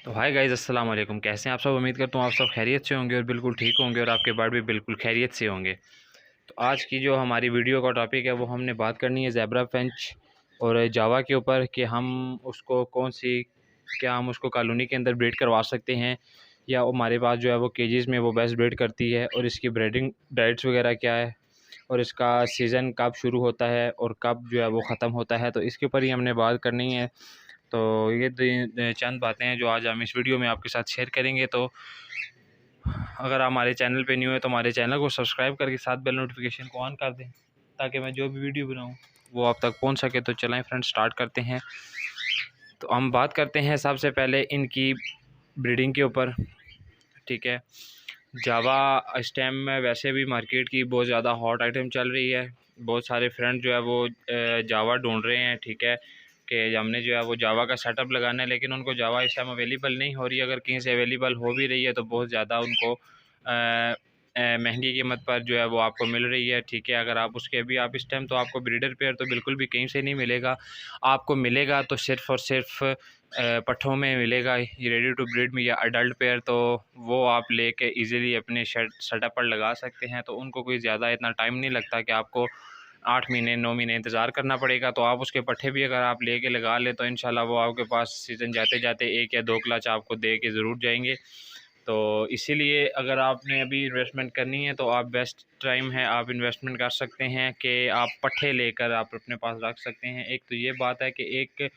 तो हाय गाइज़, अस्सलाम वालेकुम। कैसे हैं आप सब? उम्मीद करता हूँ आप सब खैरियत से होंगे और बिल्कुल ठीक होंगे और आपके बर्ड भी बिल्कुल खैरियत से होंगे। तो आज की जो हमारी वीडियो का टॉपिक है वो हमने बात करनी है ज़ेब्रा फिंच और जावा के ऊपर कि हम उसको क्या हम उसको कॉलोनी के अंदर ब्रीड करवा सकते हैं या हमारे पास जो है वो केजेस में वो बेस्ट ब्रीड करती है, और इसकी ब्रीडिंग डाइट्स वगैरह क्या है और इसका सीज़न कब शुरू होता है और कब जो है वो ख़त्म होता है। तो इसके ऊपर ही हमने बात करनी है। तो ये चंद बातें हैं जो आज हम इस वीडियो में आपके साथ शेयर करेंगे। तो अगर आप हमारे चैनल पे न्यू है तो हमारे चैनल को सब्सक्राइब करके साथ बेल नोटिफिकेशन को ऑन कर दें ताकि मैं जो भी वीडियो बनाऊं वो आप तक पहुंच सके। तो चलें फ्रेंड्स, स्टार्ट करते हैं। तो हम बात करते हैं सबसे पहले इनकी ब्रीडिंग के ऊपर। ठीक है, जावा इस टाइम में वैसे भी मार्केट की बहुत ज़्यादा हॉट आइटम चल रही है। बहुत सारे फ्रेंड जो है वो जावा ढूंढ रहे हैं। ठीक है, कि हमने जो है वो जावा का सेटअप लगाना है, लेकिन उनको जावा इस टाइम अवेलेबल नहीं हो रही है। अगर कहीं से अवेलेबल हो भी रही है तो बहुत ज़्यादा उनको महंगी कीमत पर जो है वो आपको मिल रही है। ठीक है, अगर आप उसके भी आप इस टाइम तो आपको ब्रीडर पेयर तो बिल्कुल भी कहीं से नहीं मिलेगा। आपको मिलेगा तो सिर्फ़ और सिर्फ पट्ठों में मिलेगा, ये रेडी टू ब्रीड में या अडल्ट पेयर। तो वो आप लेके इजीली अपने सेटअप पर लगा सकते हैं। तो उनको कोई ज़्यादा इतना टाइम नहीं लगता कि आपको 8 महीने 9 महीने इंतज़ार करना पड़ेगा। तो आप उसके पट्ठे भी अगर आप लेके लगा लें तो इंशाल्लाह वो आपके पास सीज़न जाते जाते 1 या 2 क्लच आपको दे के ज़रूर जाएंगे। तो इसीलिए अगर आपने अभी इन्वेस्टमेंट करनी है तो आप बेस्ट टाइम है, आप इन्वेस्टमेंट कर सकते हैं कि आप पट्ठे लेकर आप अपने पास रख सकते हैं। एक तो ये बात है कि एक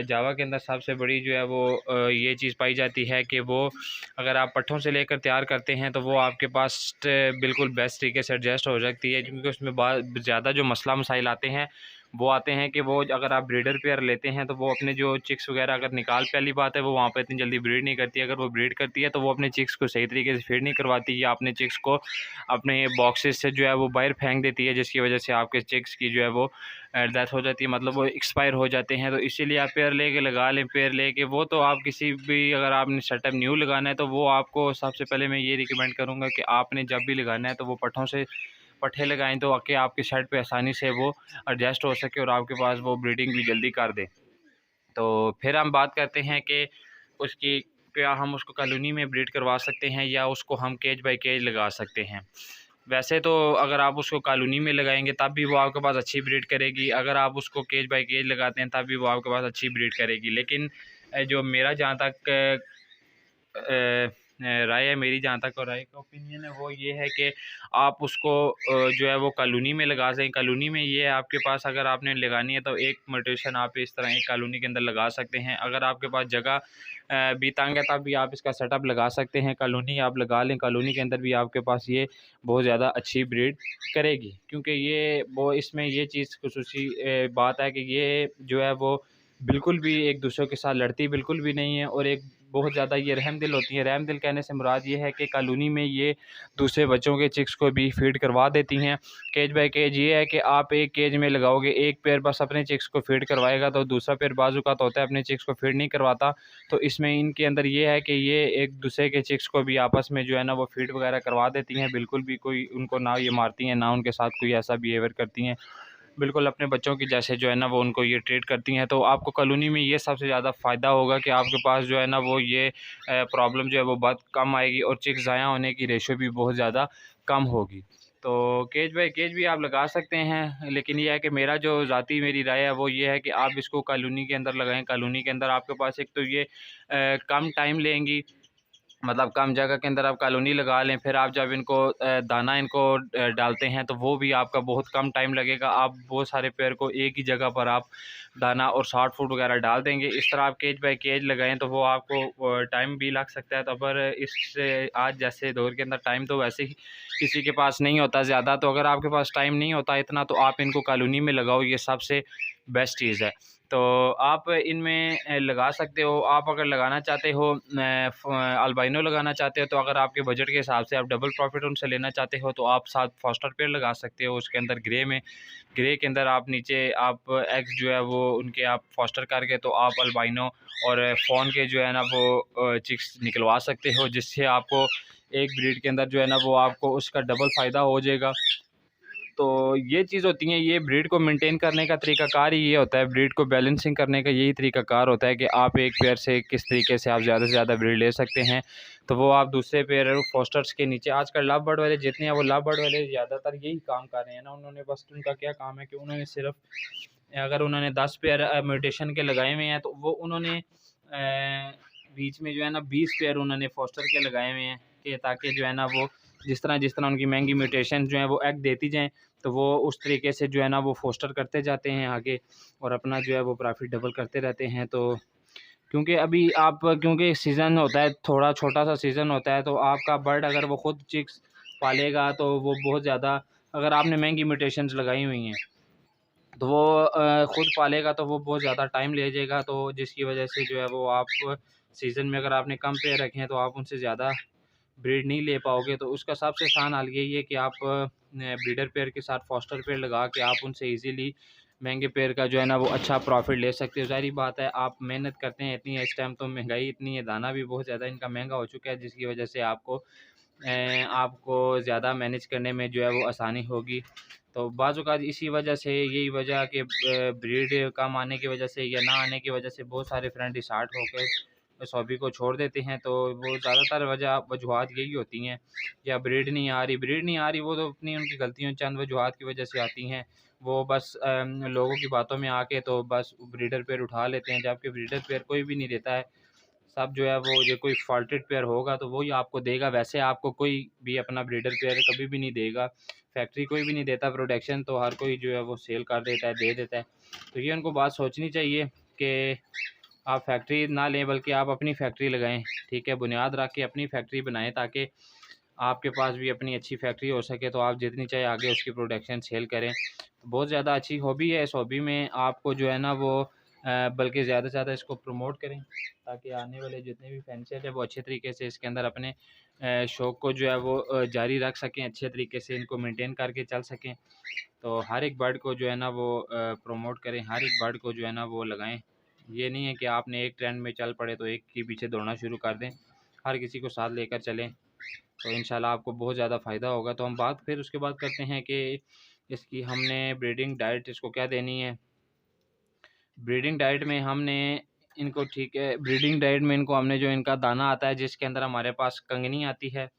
जावा के अंदर सबसे बड़ी जो है वो ये चीज़ पाई जाती है कि वो अगर आप पट्ठों से लेकर तैयार करते हैं तो वो आपके पास बिल्कुल बेस्ट तरीके से एडजस्ट हो सकती है, क्योंकि उसमें ज़्यादा जो मसला मसाइल आते हैं वो आते हैं कि वो अगर आप ब्रीडर पेयर लेते हैं तो वो अपने जो चिक्स वगैरह अगर निकाल, पहली बात है वो वहाँ पे इतनी जल्दी ब्रीड नहीं करती। अगर वो ब्रीड करती है तो वो अपने चिक्स को सही तरीके से फीड नहीं करवाती या अपने चिक्स को अपने बॉक्सेस से जो है वो बाहर फेंक देती है, जिसकी वजह से आपके चिक्स की जो है वो डेथ हो जाती है, मतलब वो एक्सपायर हो जाते हैं। तो इसीलिए आप पेयर लेके लगा लें। पेयर लेके वो तो आप किसी भी अगर आपने सेटअप न्यू लगाना है तो वो आपको सबसे पहले मैं ये रिकमेंड करूँगा कि आपने जब भी लगाना है तो वो पट्ठों से पट्ठे लगाएं तो आके आपके सेट पे आसानी से वो एडजस्ट हो सके और आपके पास वो ब्रीडिंग भी जल्दी कर दे। तो फिर हम बात करते हैं कि उसकी क्या हम उसको कॉलोनी में ब्रीड करवा सकते हैं या उसको हम केज बाय केज लगा सकते हैं। वैसे तो अगर आप उसको कॉलोनी में लगाएंगे तब भी वो आपके पास अच्छी ब्रीड करेगी, अगर आप उसको केज बाय केज लगाते हैं तब भी वो आपके पास अच्छी ब्रीड करेगी। लेकिन जो मेरा जहाँ तक राय है, मेरी जहाँ तक और राय का ओपिनियन है वो ये है कि आप उसको जो है वो कॉलोनी में लगा सकें। कॉलोनी में ये है आपके पास अगर आपने लगानी है तो एक म्यूटेशन आप इस तरह एक कॉलोनी के अंदर लगा सकते हैं। अगर आपके पास जगह भी तंग है तब भी आप इसका सेटअप लगा सकते हैं। कॉलोनी आप लगा लें, कॉलोनी के अंदर भी आपके पास ये बहुत ज़्यादा अच्छी ब्रीड करेगी, क्योंकि ये वो इसमें ये चीज़ खुसूसी बात है कि ये जो है वो बिल्कुल भी एक दूसरे के साथ लड़ती बिल्कुल भी नहीं है, और एक बहुत ज़्यादा ये रहमदिल होती है। रहमदिल कहने से मुराद ये है कि कॉलोनी में ये दूसरे बच्चों के चिक्स को भी फीड करवा देती हैं। केज बाय केज ये है कि आप एक केज में लगाओगे, एक पेयर बस अपने चिक्स को फीड करवाएगा तो दूसरा पेयर बाजू का तो होता है अपने चिक्स को फीड नहीं करवाता। तो इसमें इनके अंदर ये है कि ये एक दूसरे के चिक्स को भी आपस में जो है ना वो फीड वगैरह करवा देती हैं। बिल्कुल भी कोई उनको ना ये मारती हैं ना उनके साथ कोई ऐसा बिहेवियर करती हैं, बिल्कुल अपने बच्चों की जैसे जो है ना वो उनको ये ट्रीट करती हैं। तो आपको कॉलोनी में ये सबसे ज़्यादा फ़ायदा होगा कि आपके पास जो है ना वो ये प्रॉब्लम जो है वो बहुत कम आएगी और चिक्स ज़ाया होने की रेशो भी बहुत ज़्यादा कम होगी। तो केज बाय केज भी आप लगा सकते हैं, लेकिन ये है कि मेरा जो ज़ाती मेरी राय है वो ये है कि आप इसको कॉलोनी के अंदर लगाएं। कॉलोनी के अंदर आपके पास एक तो ये कम टाइम लेंगी, मतलब कम जगह के अंदर आप कॉलोनी लगा लें। फिर आप जब इनको दाना इनको डालते हैं तो वो भी आपका बहुत कम टाइम लगेगा। आप बहुत सारे पेड़ को एक ही जगह पर आप दाना और शॉर्ट फूड वगैरह डाल देंगे। इस तरह आप केज बाय केज लगाएं तो वो आपको टाइम भी लग सकता है। तो पर इससे आज जैसे दौर के अंदर टाइम तो वैसे ही किसी के पास नहीं होता ज़्यादा, तो अगर आपके पास टाइम नहीं होता इतना तो आप इनको कॉलोनी में लगाओ, ये सबसे बेस्ट चीज़ है। तो आप इनमें लगा सकते हो। आप अगर लगाना चाहते हो अल्बाइनो लगाना चाहते हो तो अगर आपके बजट के हिसाब से आप डबल प्रॉफिट उनसे लेना चाहते हो तो आप साथ फॉस्टर पेयर लगा सकते हो। उसके अंदर ग्रे के अंदर आप नीचे आप एग्स जो है वो उनके आप फॉस्टर करके तो आप अल्बाइनो और फ़ोन के जो है ना वो चिक्स निकलवा सकते हो, जिससे आपको एक ब्रीड के अंदर जो है ना वो आपको उसका डबल फ़ायदा हो जाएगा। तो ये चीज़ होती है, ये ब्रीड को मेंटेन करने का तरीकाकार ही ये होता है, ब्रीड को बैलेंसिंग करने का यही तरीकाकार होता है कि आप एक पेयर से किस तरीके से आप ज़्यादा से ज़्यादा ब्रीड ले सकते हैं। तो वो आप दूसरे पेयर फोस्टर्स के नीचे, आजकल लव बर्ड वाले जितने हैं वो लव बर्ड वाले ज़्यादातर यही काम कर रहे हैं ना। उन्होंने बस, उनका क्या काम है कि उन्होंने सिर्फ, अगर उन्होंने 10 पेयर म्यूटेशन के लगाए हुए हैं तो वो उन्होंने बीच में जो है ना 20 पेयर उन्होंने फोस्टर के लगाए हुए हैं कि ताकि जो है ना वो जिस तरह उनकी महंगी म्यूटेशन जो है वो एग देती जाएँ, तो वो उस तरीके से जो है ना वो फोस्टर करते जाते हैं आगे और अपना जो है वो प्रॉफिट डबल करते रहते हैं। तो क्योंकि अभी आप, क्योंकि सीज़न होता है, थोड़ा छोटा सा सीज़न होता है, तो आपका बर्ड अगर वो खुद चिक्स पालेगा तो वो बहुत ज़्यादा, अगर आपने महंगी म्यूटेशंस लगाई हुई हैं तो वो खुद पालेगा तो वो बहुत ज़्यादा टाइम ले जाएगा, तो जिसकी वजह से जो है वो आप सीज़न में अगर आपने कम पेयर रखे हैं तो आप उनसे ज़्यादा ब्रीड नहीं ले पाओगे। तो उसका सबसे आसान हल यही है कि आप ब्रीडर पेयर के साथ फॉस्टर पेयर लगा के आप उनसे इजीली महंगे पेयर का जो है ना वो अच्छा प्रॉफिट ले सकते हो। ज़ाहिर बात है, आप मेहनत करते हैं इतनी है, इस टाइम तो महंगाई इतनी है, दाना भी बहुत ज़्यादा इनका महंगा हो चुका है, जिसकी वजह से आपको ज़्यादा मैनेज करने में जो है वो आसानी होगी। तो बाज़-औक़ात इसी वजह से, यही वजह कि ब्रीड कम आने की वजह से या ना आने की वजह से बहुत सारे फ्रेंड डिसहार्ट होकर इस हॉबी को छोड़ देते हैं। तो वो ज़्यादातर वजूहात यही होती हैं, या ब्रीड नहीं आ रही, वो तो अपनी उनकी गलतियों, चंद वजूहात की वजह से आती हैं। वो बस लोगों की बातों में आके तो बस ब्रीडर पेयर उठा लेते हैं, जबकि ब्रीडर पेयर कोई भी नहीं देता है। सब जो है वो, जो कोई फॉल्टेड पेयर होगा तो वही आपको देगा, वैसे आपको कोई भी अपना ब्रीडर पेयर कभी भी नहीं देगा। फैक्ट्री कोई भी नहीं देता प्रोडक्शन, तो हर कोई जो है वो सेल कर देता है, दे देता है। तो ये उनको बात सोचनी चाहिए कि आप फैक्ट्री ना लें, बल्कि आप अपनी फैक्ट्री लगाएं। ठीक है, बुनियाद रख के अपनी फैक्ट्री बनाएं, ताकि आपके पास भी अपनी अच्छी फैक्ट्री हो सके, तो आप जितनी चाहे आगे उसकी प्रोडक्शन सेल करें। तो बहुत ज़्यादा अच्छी हॉबी है, इस हॉबी में आपको जो है ना वो बल्कि ज़्यादा से ज़्यादा इसको प्रमोट करें, ताकि आने वाले जितने भी फैंसर हैं वो अच्छे तरीके से इसके अंदर अपने शौक़ को जो है वो जारी रख सकें, अच्छे तरीके से इनको मेंटेन करके चल सकें। तो हर एक बर्ड को जो है ना वो प्रमोट करें, हर एक बर्ड को जो है ना वो लगाएं। ये नहीं है कि आपने एक ट्रेंड में चल पड़े तो एक के पीछे दौड़ना शुरू कर दें, हर किसी को साथ लेकर चलें, तो इंशाल्लाह आपको बहुत ज़्यादा फ़ायदा होगा। तो हम बात फिर उसके बाद करते हैं कि इसकी हमने ब्रीडिंग डाइट इसको क्या देनी है। ब्रीडिंग डाइट में हमने इनको, ठीक है, ब्रीडिंग डाइट में इनको हमने, जो इनका दाना आता है जिसके अंदर हमारे पास कंगनी आती है,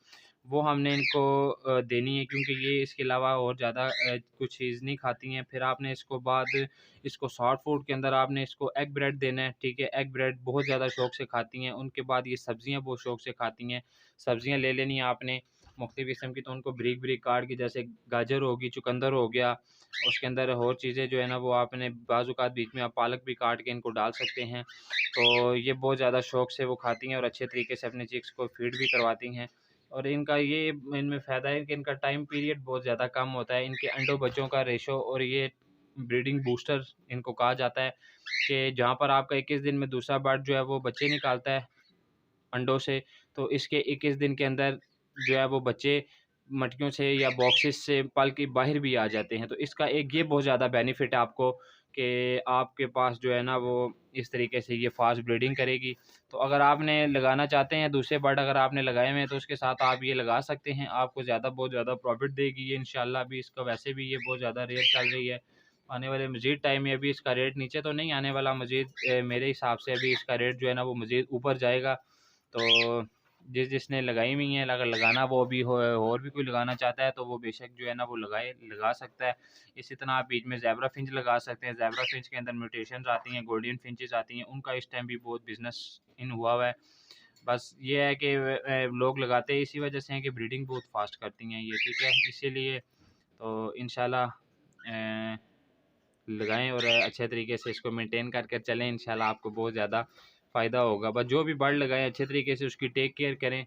वो हमने इनको देनी है, क्योंकि ये इसके अलावा और ज़्यादा कुछ चीज़ नहीं खाती हैं। फिर आपने इसको बाद, इसको सॉफ्ट फूड के अंदर आपने इसको एग ब्रेड देना है। ठीक है, एग ब्रेड बहुत ज़्यादा शौक़ से खाती हैं। उनके बाद ये सब्ज़ियाँ बहुत शौक़ से खाती हैं, सब्ज़ियाँ ले लेनी है आपने मुख्तलिफ़ किस्म की, तो उनको ब्रीक ब्रीक काट के, जैसे गाजर होगी, चुकंदर हो गया, उसके अंदर और चीज़ें जो है ना वो आपने बाज़-औक़ात बीच में आप पालक भी काट के इनको डाल सकते हैं। तो ये बहुत ज़्यादा शौक़ से वो खाती हैं और अच्छे तरीके से अपने चिक्स को फ़ीड भी करवाती हैं। और इनका ये, इनमें फ़ायदा है कि इनका टाइम पीरियड बहुत ज़्यादा कम होता है, इनके अंडों बच्चों का रेशो, और ये ब्रीडिंग बूस्टर इनको कहा जाता है, कि जहाँ पर आपका 21 दिन में दूसरा बर्ड जो है वो बच्चे निकालता है अंडों से, तो इसके 21 दिन के अंदर जो है वो बच्चे मटकियों से या बॉक्सेस से पल के बाहर भी आ जाते हैं। तो इसका एक ये बहुत ज़्यादा बेनिफिट है आपको, कि आपके पास जो है ना वो इस तरीके से ये फास्ट ब्रीडिंग करेगी। तो अगर आपने लगाना चाहते हैं दूसरे बर्ड, अगर आपने लगाए हुए हैं तो उसके साथ आप ये लगा सकते हैं, आपको बहुत ज़्यादा प्रॉफिट देगी ये इंशाल्लाह। भी इसका वैसे भी ये बहुत ज़्यादा रेट चल रही है, आने वाले मज़ीद टाइम में अभी इसका रेट नीचे तो नहीं आने वाला, मज़ीद मेरे हिसाब से अभी इसका रेट जो है ना वो मज़ीद ऊपर जाएगा। तो जिसने लगाई हुई हैं, अगर लगाना वो भी हो, और भी कोई लगाना चाहता है तो वो बेशक जो है ना वो लगा सकता है। इसी तरह आप बीच में ज़ेब्रा फिंच लगा सकते हैं। ज़ेब्रा फिंच के अंदर म्यूटेशंस आती हैं, गोल्डन फिंचेस आती हैं, उनका इस टाइम भी बहुत बिज़नेस इन हुआ हुआ है। बस ये है कि लोग लगाते हैं इसी वजह से हैं कि ब्रीडिंग बहुत फास्ट करती हैं ये, ठीक है, इसीलिए। तो इंशाल्लाह लगाएं और अच्छे तरीके से इसको मेंटेन करके चलें, इंशाल्लाह आपको बहुत ज़्यादा फ़ायदा होगा। बस जो भी बर्ड लगाएं अच्छे तरीके से उसकी टेक केयर करें,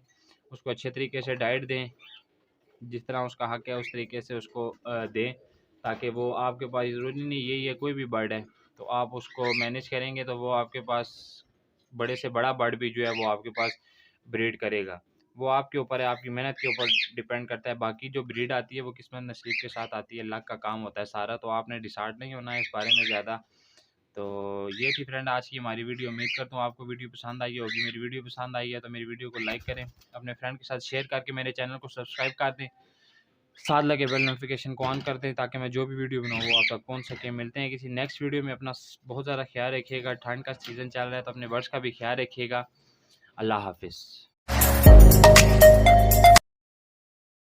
उसको अच्छे तरीके से डाइट दें, जिस तरह उसका हक है उस तरीके से उसको दें, ताकि वो आपके पास, ज़रूरी नहीं यही है, कोई भी बर्ड है तो आप उसको मैनेज करेंगे तो वो आपके पास बड़े से बड़ा बर्ड भी जो है वो आपके पास ब्रीड करेगा। वो आपके ऊपर है, आपकी मेहनत के ऊपर डिपेंड करता है। बाकी जो ब्रीड आती है वो किस्मत नसीब के साथ आती है, लक का काम होता है सारा, तो आपने डिसाइड नहीं होना है इस बारे में ज़्यादा। तो ये थी फ्रेंड आज की हमारी वीडियो। उम्मीद करता हूँ आपको वीडियो पसंद आई होगी। मेरी वीडियो पसंद आई है तो मेरी वीडियो को लाइक करें, अपने फ्रेंड के साथ शेयर करके मेरे चैनल को सब्सक्राइब कर दें, साथ लगे बेल नोटिफिकेशन को ऑन कर दें ताकि मैं जो भी वीडियो बनाऊँ वो आप तक पहुँच सके। मिलते हैं किसी नेक्स्ट वीडियो में। अपना बहुत ज़्यादा ख्याल रखिएगा। ठंड का सीज़न चल रहा है तो अपने बर्ड्स का भी ख्याल रखिएगा। अल्लाह हाफिज़।